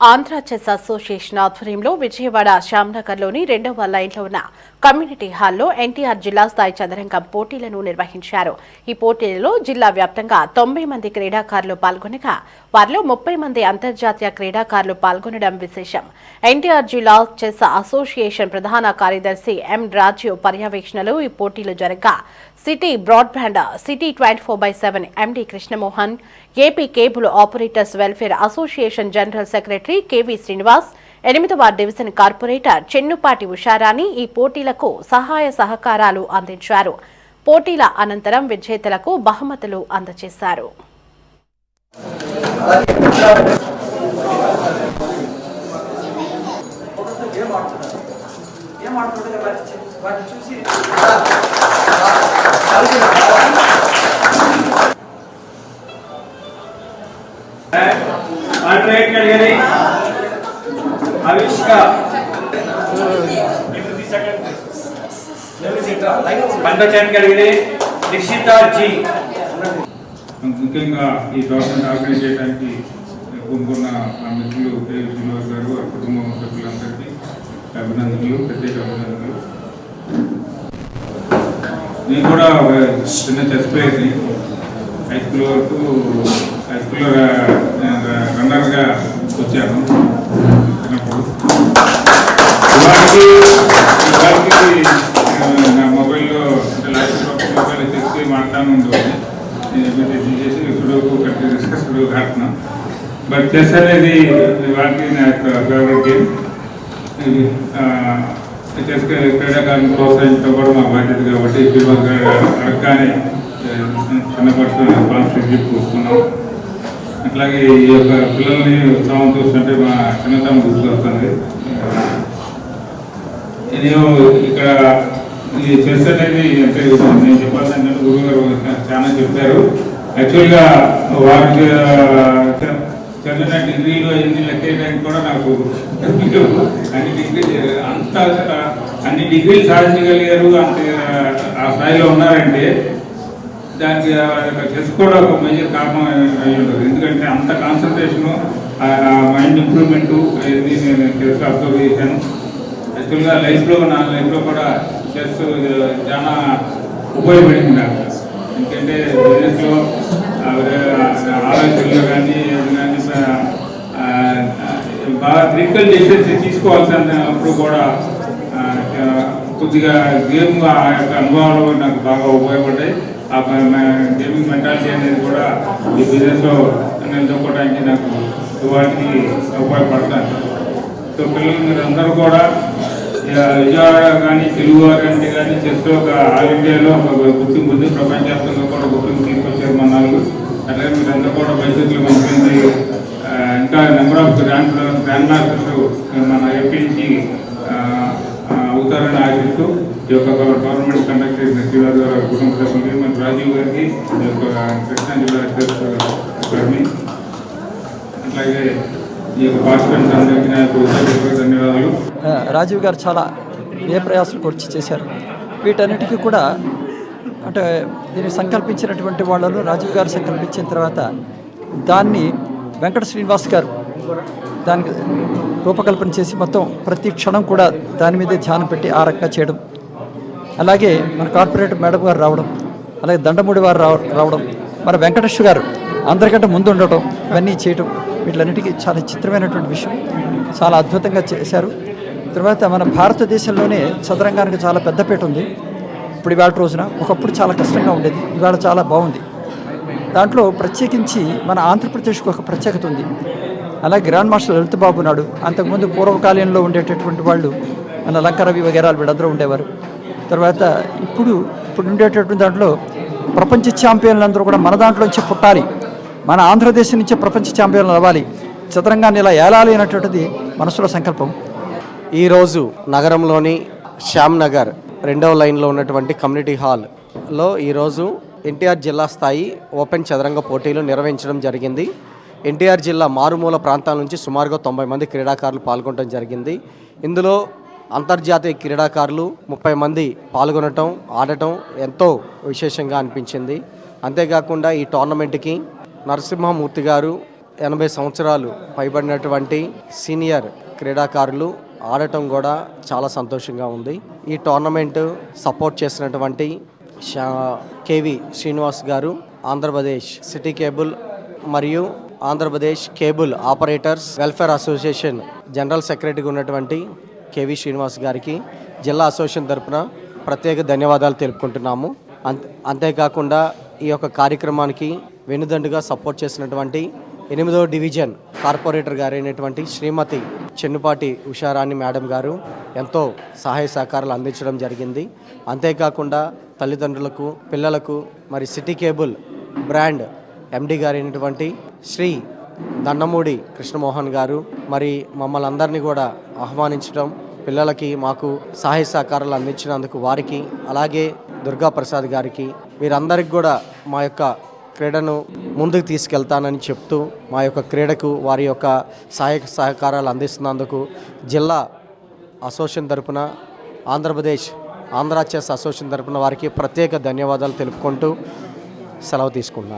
Andhra chess association ఆధ్వర్యంలో విజయవాడ శ్యామ్నగర్లోని 2వ లైన్లో ఉన్న కమ్యూనిటీ హాల్లో ఎన్టీఆర్ జిల్లా స్థాయి చదరంగం పోటీలను నిర్వహించారు. ఈ పోటీలలో జిల్లా వ్యాప్తంగా 90 మంది క్రీడాకారులు పాల్గొనగా వారిలో 30 మంది అంతర్జాతీయ క్రీడాకారులు పాల్గొనడం విశేషం. ఎన్టీఆర్ జిల్లా చెస్ అసోసియేషన్ ప్రధాన కార్యదర్శి ఎం రాజీవ్ పర్యవేక్షణలో ఈ పోటీలు జరగగా city broadband city 24/7 MD Krishnamohan, AP cable operators welfare association general secretary KV Srinivas, 8వ డివిజన్ కార్పొరేటర్ చెన్నుపాటి ఉషారాణి ఈ పోటీలకు సహాయ సహకారాలు అందించారు. పోటీల అనంతరం విజేతలకు బహుమతులు అందజేశారు. ముఖ్యంగా ఈ టోర్నమెంట్ ఆర్గనైజ్ చేయడానికి పూనుకున్న ఆ మిత్రులు కెవి శ్రీనివాస్ గారు, ఆ కుటుంబ సభ్యులందరికీ అభినందనలు, ప్రత్యేక అభినందనలు. నేను కూడా చిన్న చెస్ ప్లేయర్ని. హై స్కూల్లో రన్నర్గా వచ్చాను చిన్నప్పుడు. ఇవాళకి నా మొబైల్లో మొబైల్ తెచ్చి మాట్లాడుతూ ఉండేవాడిని. చేసి సుడోకు ఆడుతున్నాం. బట్ చెస్ అనేది వాటికి నా యొక్క ఫేవరెట్ గేమ్. చెస్ క్రీడాకారులను ప్రోత్సహించడం కూడా మా బాధ్యత కాబట్టి శ్రీనివాస్ గారు అడగగానే చిన్నపట్ల స్పాన్సర్షిప్ వస్తున్నాం. అట్లాగే ఈ యొక్క పిల్లల్ని ఉత్సాహం చూస్తుంటే మా చిన్నతనం గుర్తుకొస్తుంది. నేను ఇక్కడ ఈ చెస్ అనేది అంటే నేను చెప్పాల్సింటే గురువు గారు చాలా చెప్పారు. యాక్చువల్గా వారికి చదివిన డిగ్రీలో ఎన్ని లెక్కేయడానికి కూడా నాకు అన్ని డిగ్రీలు సాధించగలిగారు. అంత ఆ స్థాయిలో ఉన్నారంటే దానికి చెస్ కూడా ఒక మేజర్ కారణం అయి ఉంటుంది. ఎందుకంటే అంత కాన్సన్ట్రేషను, మైండ్ ఇంప్రూవ్మెంటు నేను చెస్ అబ్జర్వ్ చేశాను. యాక్చువల్గా నా లైఫ్లో కూడా చెస్ చాలా ఉపయోగపడింది నాకు. ఎందుకంటే బిజినెస్లో ఆలోచనలో కానీ బాగా క్రిటికల్ డెసిషన్స్ తీసుకోవాల్సినప్పుడు కూడా కొద్దిగా గేమ్ ఆ యొక్క అనుభవాలు నాకు బాగా ఉపయోగపడ్డాయి. ఆ గేమింగ్ మెంటాలిటీ అనేది కూడా ఈ బిజినెస్లో నిలదొక్కడానికి నాకు వాటికి ఉపయోగపడతాను. సో పిల్లలు మీరు అందరూ కూడా విజయవాడ కానీ తెలుగు వారంటే కానీ చెస్లో ఒక ఆల్ ఇండియాలో ఒక గుర్తింపు ఉంది, ప్రపంచవ్యాప్తంగా కూడా గుర్తింపు తీసుకొచ్చారు మన వాళ్ళు. అట్లాగే మీరందరూ కూడా భవిష్యత్తులో మంచి ఇంకా నెంబర్ ఆఫ్ గ్రాండ్ మాస్టర్స్ మన ఏపీ నుంచి అవుతారని ఆశిస్తూ ఈ యొక్క గవర్నమెంట్ కండక్ట్ చేసిన శ్రీవారి గారి కుటుంబ సభ్యులకి, మన రాజీవ్ గారికి, ఈ యొక్క కృష్ణా జిల్లా గారిని, అట్లాగే ఈ యొక్క పార్టిసిపెంట్స్ అందరికీ నా యొక్క ధన్యవాదాలు. రాజీవ్ గారు చాలా ప్రయాసాలు కూర్చి చేశారు. వీటన్నిటికీ కూడా అంటే దీన్ని సంకల్పించినటువంటి వాళ్ళలో రాజీవ్ గారు సంకల్పించిన తర్వాత దాన్ని వెంకట శ్రీనివాస్ గారు దానికి రూపకల్పన చేసి మొత్తం ప్రతి క్షణం కూడా దాని మీదే ధ్యానం పెట్టి ఆ రకంగా చేయడం, అలాగే మన కార్పొరేటర్ మేడం గారు రావడం, అలాగే దండమూడి వారు రావడం, మన వెంకటేశ్వర గారు అందరికంటే ముందు ఉండటం, ఇవన్నీ చేయటం, వీటిలన్నిటికీ చాలా చిత్రమైనటువంటి విషయం. చాలా అద్భుతంగా చేశారు. తర్వాత మన భారతదేశంలోనే చదరంగానికి చాలా పెద్దపీట ఉంది. ఇప్పుడు ఇవాళ రోజున ఒకప్పుడు చాలా కష్టంగా ఉండేది, ఇవాళ చాలా బాగుంది. దాంట్లో ప్రత్యేకించి మన ఆంధ్రప్రదేశ్కి ఒక ప్రత్యేకత ఉంది. అలాగే గ్రాండ్ మాస్టర్ లలిత్ బాబు నాడు, అంతకుముందు పూర్వకాలంలో ఉండేటటువంటి వాళ్ళు మన లంకరవి వగేరాలు వీళ్ళందరూ ఉండేవారు. తర్వాత ఇప్పుడు ఉండేటటువంటి దాంట్లో ప్రపంచ ఛాంపియన్లందరూ కూడా మన దాంట్లోంచి పుట్టాలి, మన ఆంధ్రదేశం నుంచే ప్రపంచ ఛాంపియన్లు అవ్వాలి, చదరంగాన్ని ఇలా ఏలాలి అనేటువంటిది మనసులో సంకల్పం. ఈరోజు నగరంలోని శ్యామ్నగర్ 2వ లైన్లో ఉన్నటువంటి కమ్యూనిటీ హాల్లో ఈరోజు ఎన్టీఆర్ జిల్లా స్థాయి ఓపెన్ చదరంగ పోటీలు నిర్వహించడం జరిగింది. ఎన్టీఆర్ జిల్లా మారుమూల ప్రాంతాల నుంచి సుమారుగా 90 మంది క్రీడాకారులు పాల్గొనడం జరిగింది. ఇందులో అంతర్జాతీయ క్రీడాకారులు 30 మంది పాల్గొనటం, ఆడటం ఎంతో విశేషంగా అనిపించింది. అంతేకాకుండా ఈ టోర్నమెంట్కి నరసింహమూర్తి గారు, 80 సంవత్సరాలు పైబడినటువంటి సీనియర్ క్రీడాకారులు ఆడటం కూడా చాలా సంతోషంగా ఉంది. ఈ టోర్నమెంట్ సపోర్ట్ చేసినటువంటి కేవి శ్రీనివాస్ గారు, ఆంధ్రప్రదేశ్ సిటీ కేబుల్ మరియు Andhra Pradesh cable operators welfare association general సెక్రటరీగా ఉన్నటువంటి కేవి శ్రీనివాస్ గారికి జిల్లా అసోసియేషన్ తరపున ప్రత్యేక ధన్యవాదాలు తెలుపుకుంటున్నాము. అంతేకాకుండా ఈ యొక్క కార్యక్రమానికి వెనుదండుగా సపోర్ట్ చేసినటువంటి 8వ డివిజన్ కార్పొరేటర్ గారైనటువంటి శ్రీమతి చెన్నుపాటి ఉషారాణి మేడం గారు ఎంతో సహాయ సహకారాలు అందించడం జరిగింది. అంతేకాకుండా తల్లిదండ్రులకు, పిల్లలకు మరి సిటీ కేబుల్ బ్రాండ్ ఎండి గారైనటువంటి శ్రీ దండమూడి కృష్ణమోహన్ గారు మరి మమ్మల్ని అందరినీ కూడా ఆహ్వానించడం, పిల్లలకి మాకు సహాయ సహకారాలు అందించినందుకు వారికి, అలాగే దుర్గా ప్రసాద్ గారికి, వీరందరికీ కూడా మా యొక్క క్రీడను ముందుకు తీసుకెళ్తానని చెప్తూ మా యొక్క క్రీడకు వారి యొక్క సహాయక సహకారాలు అందిస్తున్నందుకు జిల్లా అసోసియేషన్ తరపున ఆంధ్ర చెస్ అసోసియేషన్ తరపున వారికి ప్రత్యేక ధన్యవాదాలు తెలుపుకుంటూ సెలవు తీసుకుంటున్నాను.